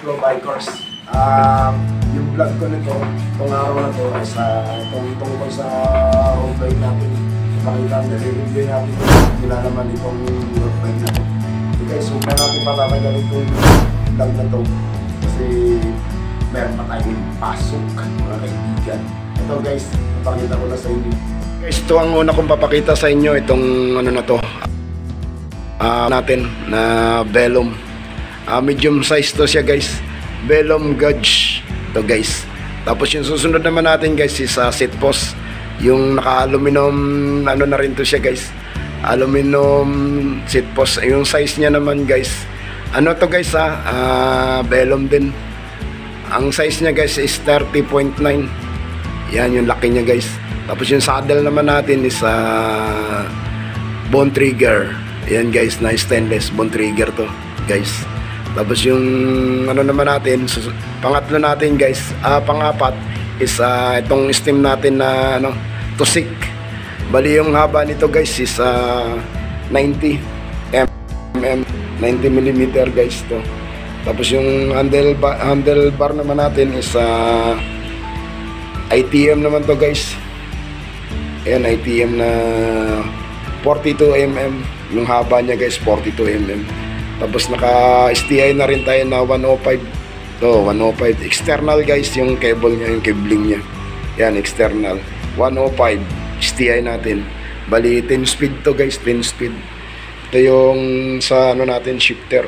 Flow Bikers. Yung vlog ko nito, itong araw na to, ay tungkol sa road bike natin. Pakita nire-review natin sila naman itong road bike natin. So guys, huwag na natin patatagal itong vlog na to kasi meron pa tayong pasok, mga kaibigan. Ito guys, papakita ko na sa inyo. Guys, ito ang una kong papakita sa inyo, itong ano na to natin na Velum. Medium size to siya guys, Velum gauge to guys. Tapos yung susunod naman natin guys is seat post, yung naka-aluminum ano na rin to siya guys, aluminum seat post. Yung size niya naman guys, ano to guys Velum din. Ang size niya guys is 30.9. Yan yung laki niya guys. Tapos yung saddle naman natin is bone trigger. Yan guys, na stainless bone trigger to guys. Tapos yung ano naman natin, pangatlo natin guys, pangapat is itong stem natin na tusik. Bali yung haba nito guys is 90 mm, 90 mm guys to. Tapos yung handlebar naman natin is ITM naman to guys. Ayan, ITM na 42 mm yung haba niya guys, 42 mm. Tapos naka STI na rin tayo na 105 to 105 external guys, yung cable niya, yung cabling niya. Yan, external 105 STI natin. Bali 10 speed to guys, 10 speed. Ito yung sa ano natin, shifter.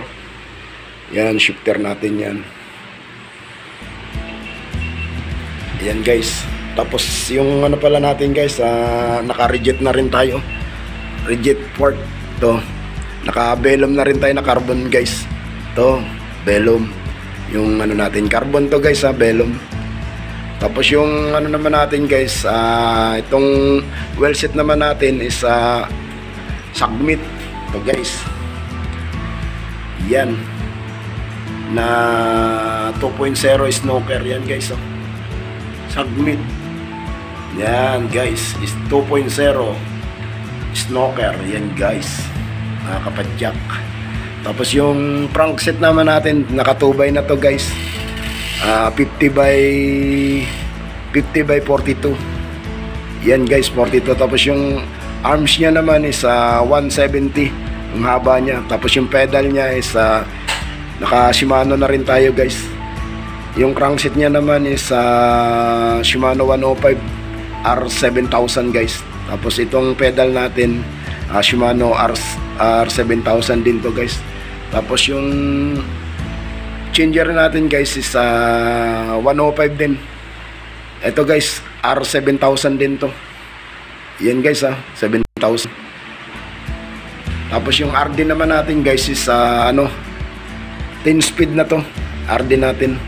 Yan, shifter natin yan. Yan guys. Tapos yung ano pala natin guys, naka-reject na rin tayo. Reject port to. Naka-Velum na rin tayo na carbon guys. To, Velum. Yung ano natin, carbon to guys, Velum. Tapos yung ano naman natin guys, itong well set naman natin is Submit to guys. Yan. Na 2.0 snoker yan guys. Submit. Yan guys, is 2.0 snoker yan guys, nakapadyak. Tapos yung crankset naman natin, nakatubay na to guys, 50 by 42 yan guys, 42. Tapos yung arms nya naman is 170 yung haba nya. Tapos yung pedal nya is naka Shimano na rin tayo guys. Yung crankset nya naman is Shimano 105 R7000 guys. Tapos itong pedal natin Shimano R7000 din to guys. Tapos yung changer natin guys is 105 din. Ito guys, R7000 din to. Yan guys, 7000. Tapos yung RD naman natin guys is 10 speed na to, RD natin.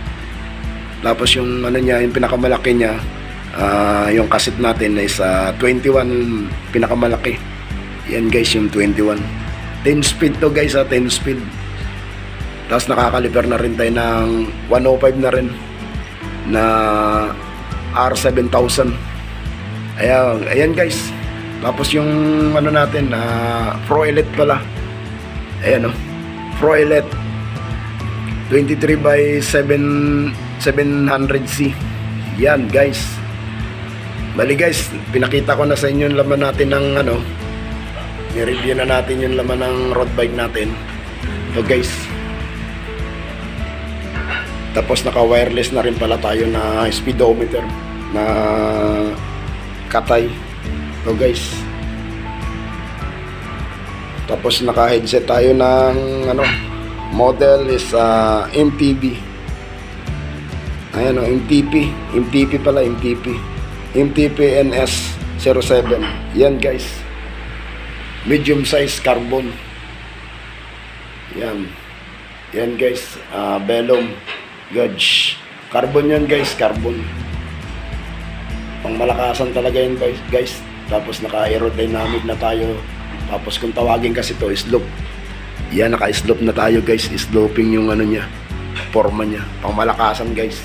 Tapos yung ano niya, yung pinakamalaki niya, yung cassette natin is 21 pinakamalaki. Yan guys, yung 21. 10 speed to guys, 10 speed. Tapos nakakaliper na rin tayo ng 105 na rin na R7000. Ayan guys. Tapos yung ano natin, Pro Elite pala. Ayan Pro Elite 23 by 700C. Yan guys. Bali guys, pinakita ko na sa inyo yung laman natin ng i-review na natin yung laman ng road bike natin. So guys, tapos naka wireless na rin pala tayo na speedometer na katay. So guys, tapos naka headset tayo ng model is MTB. Ayan MTP pala, MTP NS07. Yan guys, medium size carbon. Yan guys, Velum gauge carbon yan guys, carbon. Pangmalakasan talaga yan guys. Tapos naka aerodynamic na tayo. Tapos kung tawagin kasi to, slope. Yan, naka slope na tayo guys, sloping yung niya, forma niya. Pangmalakasan guys.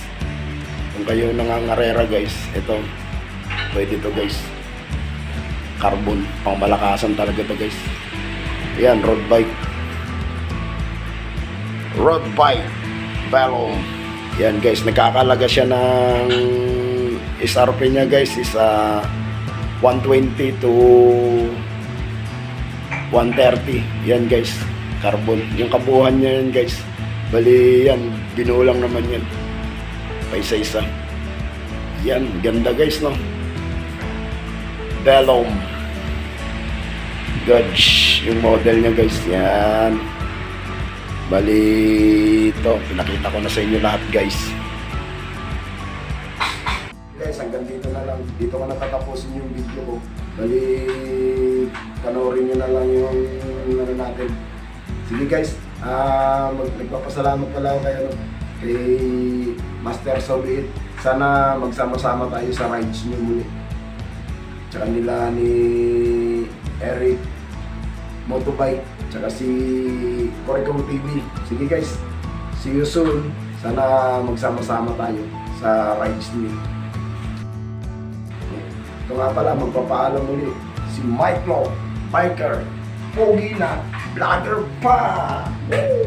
Kung kayo nangangarera guys, ito pwede to guys. Carbon, pangmalakasan talaga to guys. Yan, road bike. Velom. Yan guys, nagkakalaga siya ng SRP niya guys is 120 to 130. Yan guys, carbon. Yung kabuuan niya yan guys. Bali yan, binulang naman yan. Pa isa-isa. Yan, ganda guys no. Velom. Gudge, yung model niya guys. Yan. Bali ito, pinakita ko na sa inyo lahat guys. Guys, hanggang dito na lang. Dito ko natatapusin yung video ko. Bali, panoorin nyo na lang yung ano natin. Sige guys, nagpapasalamat pala ako kay Master Soviet. Sana magsama-sama tayo sa rides nyo muli. Tsaka nila ni Eric Motobike, tsaka si Coricom TV. Sige guys, see you soon. Sana magsama-sama tayo sa rides nyo. Ito nga pala, magpapaalam muli si Mike Lo, biker, pogi na, vlogger pa! Woo!